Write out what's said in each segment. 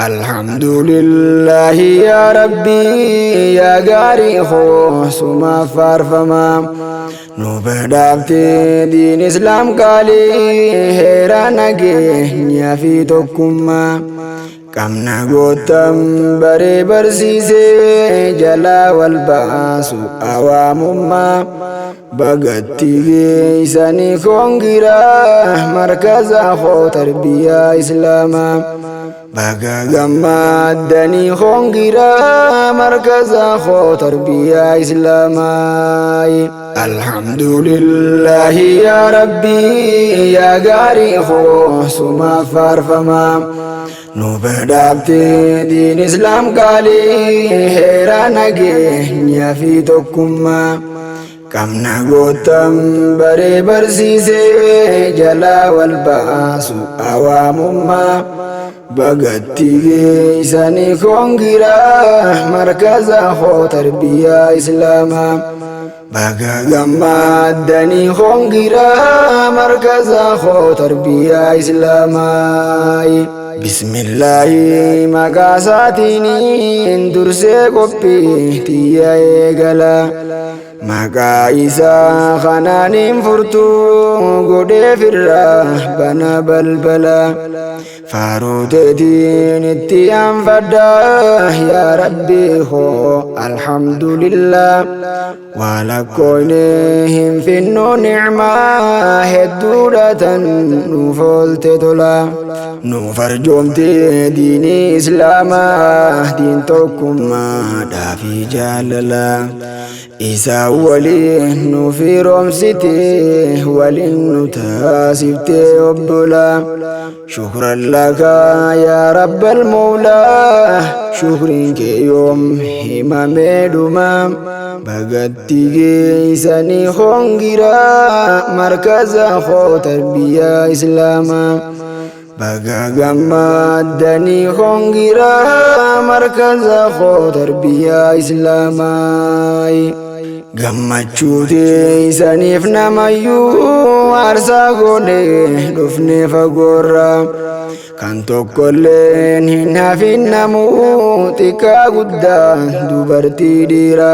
الحمد لله يا ربي يا قاري سما فارفما نوبدابت دين إسلام قالي هيرانك نيا في توكما كمنا قوتم بري برسيسي جلا والباس أوامما بغتي ساني كونغيرا مركز أخو تربية إسلاما بغا غمدني خونغيرا مركز أخو تربية إسلاما الحمد لله يا ربي يا غاري خو سما فارفما نوبدابت دين إسلام قالي هيرانك نيا في توكما كمنا قوتم بري برسيسي جلا والباس أوامما بغتي ساني كونغيرا مركز أخو تربية إسلاما بغا غمدني خونغيرا مركز أخو تربية إسلاما بسم الله مقاساتيني درسي قبي تيا إيقلا مقا إيسا خنانين فرتو قدي فرح بنا بلبلا فاروتتين اتيام فدا يا ربي خو الحمد لله ولكونهم في النو نعمة هدورة نفولت تلا نفرجمت دين إسلاما دين توكما دافي جاللا إسا ولي نفي رمستي ولي نتاسفتي أبلا شكرا لك يا رب المولى شكرك يوم همامي دمام بغتي ساني خونغيرا مركز أخو تربية إسلاما بغا غمدني خونغيرا مركز أخو تربية إسلاما gammachuuti isaniif namayyuu aarsaa goone dhufne fagoorra kan tokkolleen hin hafin namuu xiqqaa guddaa dubartii dhiira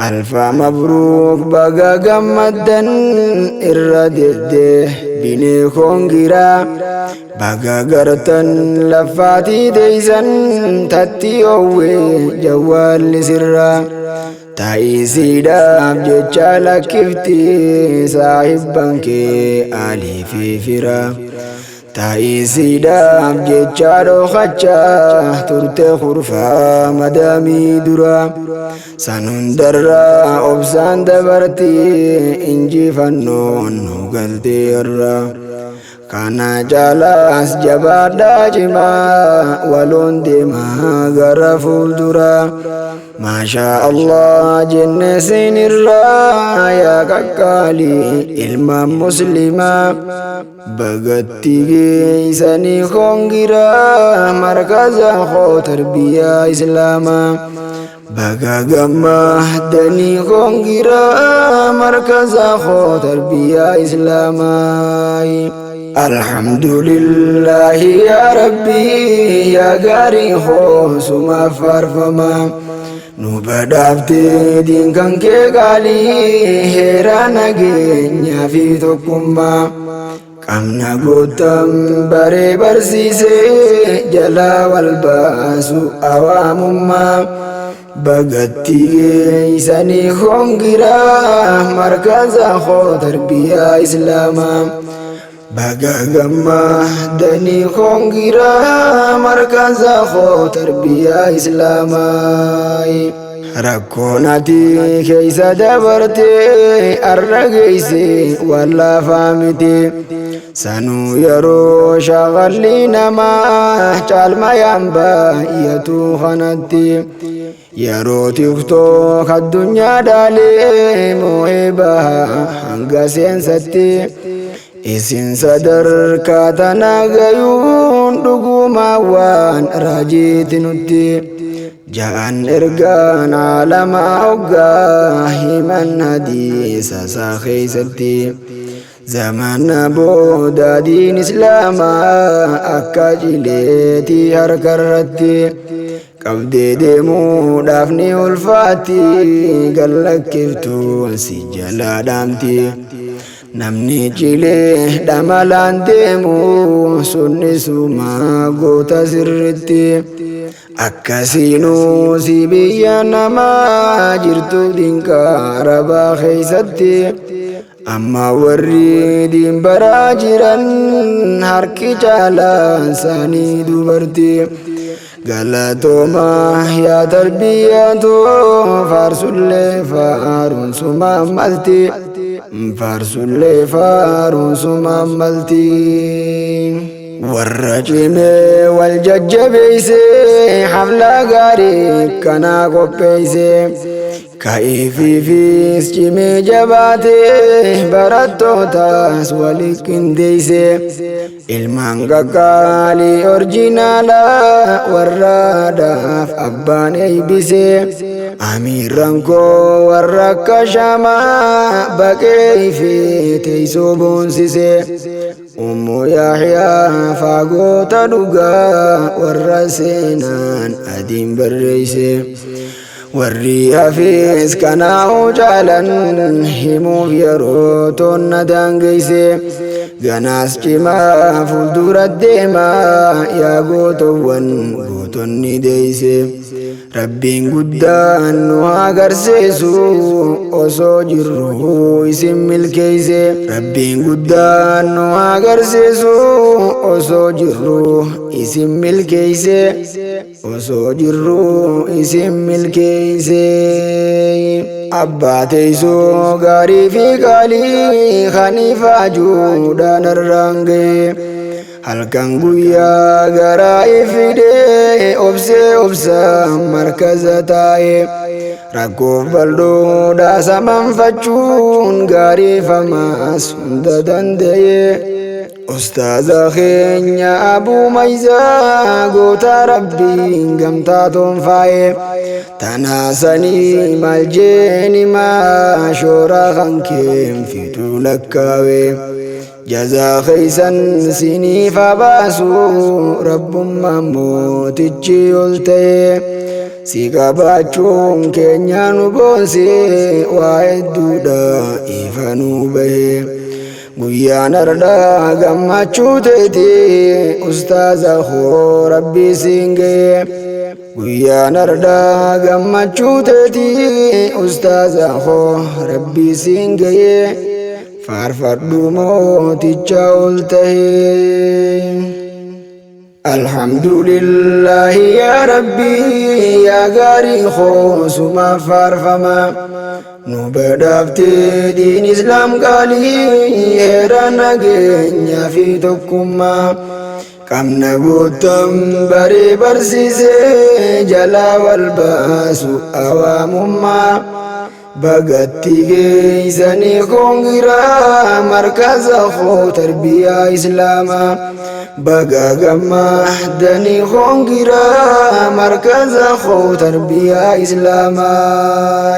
alfa mabruuk baga gammaddan irra dedde binee koongira baga gartan laffaatii deeysan tatti owwe jawwaalli sirra taa'isiidhaaf jecha lakkifti saahibban kee alii fi fira taa'isiidhaaf jecha dhokacha turte kurfaa madaamii dura san hundarraa obsaan dabarti injifannoon nu galtee irra kana jaalaas jabaadhaa cimaa waloon deemaa gara fuuldura ما شاء الله جنة سين الرايا كقالي علما مسلما بغتي ساني خونغيرا مركز أخو تربية إسلاما بغا غمدني خونغيرا مركز أخو تربية إسلاما الحمد لله يا ربي يا غاري خو سما فارفما نوبدابت دين كان كي قالي هيرانك نيا في توكما كمنا قوتم بري برسيسي جلا والباس أوامما بغتي ساني خونغيرا مركز أخو تربية إسلاما بغا غمدني خونغيرا مركز أخو تربية إسلاما ركوناتي كيسا دبرتي الرقيسي ولا فامتي سانو يرو شغلي نما چالما ينبا يتو خنتي يرو تختو الدنيا دالي موهبها هنگا سينستي isin sadarkaa tana gayuun dhuguma waan raajiiti nutti ja'an ergaan alamaa hoggaa himan hadiisa isaa keeysatti زمان بودا دين إسلاما أكاجلتي هركرتي قبدي ديمو دافني والفاتي قلك كفتو سجلا دامتي namni cilee dhamalaan deemu sunni suma goota sirritti akkasiinuu si biyya namaa jirtu dinqaa rabaa keeysatti amma warri diinbaraa jiran harki caalaan isaanii dubartii galatooma yaa tarbiyyaatoo faarsullee faaruun suma malti faarsullee faaruun suma malti warra cimee wal jajjabeeyse haflaa gaarii kanaa qopheeyse ka'eefiifis cimee jabaate barattootaas waliif qindeeyse ilmaan qaqqaalii orjinaalaa warraadhaaf abbaan eeybise amiirran koo warra akka shaamaa baqee fi teeysoo boonsise ummu yaahiyaa faagoota dhugaa warra seenaan adiin barreeyse warri hafees kanaa'uu caalan himuuf yeroo toonna daangeeyse ganaas cimaa fuuldura deemaa yaa gootowwan gootonni deeyse rabbiin guddaan nu agarsiisu osoo jirru isin milkeeyse rabbiin guddaan nu agarsiisu osoo jirru isin milkeeyse osoo jirru isin milkeeyse abbaa teeysoo gaarii fi qaalii haniifaa juudhaan arraangee halkan guyyaa garaa ifidee obsee obsaa markaza taa'e rakkoof bal'oodhaa samanfachuun gaariifamaas hunda danda'e ustaaza keenya abuu mayzaa goota rabbiin gamtaa toonfaa'e tanaasanii maal jeeni maa shooraa kan keem fituu lakkaawe jazaa keeysan siniif baasu rabbummaan mootichi ol ta'e si qabaachuun keenya nu boonse waa hedduudha ifa nu bahe guyyaan ardhaa gammachuu teeti ustaaza koo rabbii siin gahe guyyaan ardhaa gammachuu teeti ustaaza koo rabbii siin gahe faarfadhu mooticha ol ta'e alhamdulillahi yaa rabbii yaa gaarii koo suma faarfama nu badhaaftee diin islaam qaalii heera nageenyaa fi tokkummaa qabna gootan baree barsiisee jalaa wal baasu awaamummaa bagatti geeysanii kongiraa markaza koo tarbiyaa islaamaa baga gammahdanii kongiraa markaza koo tarbiyaa islaamaa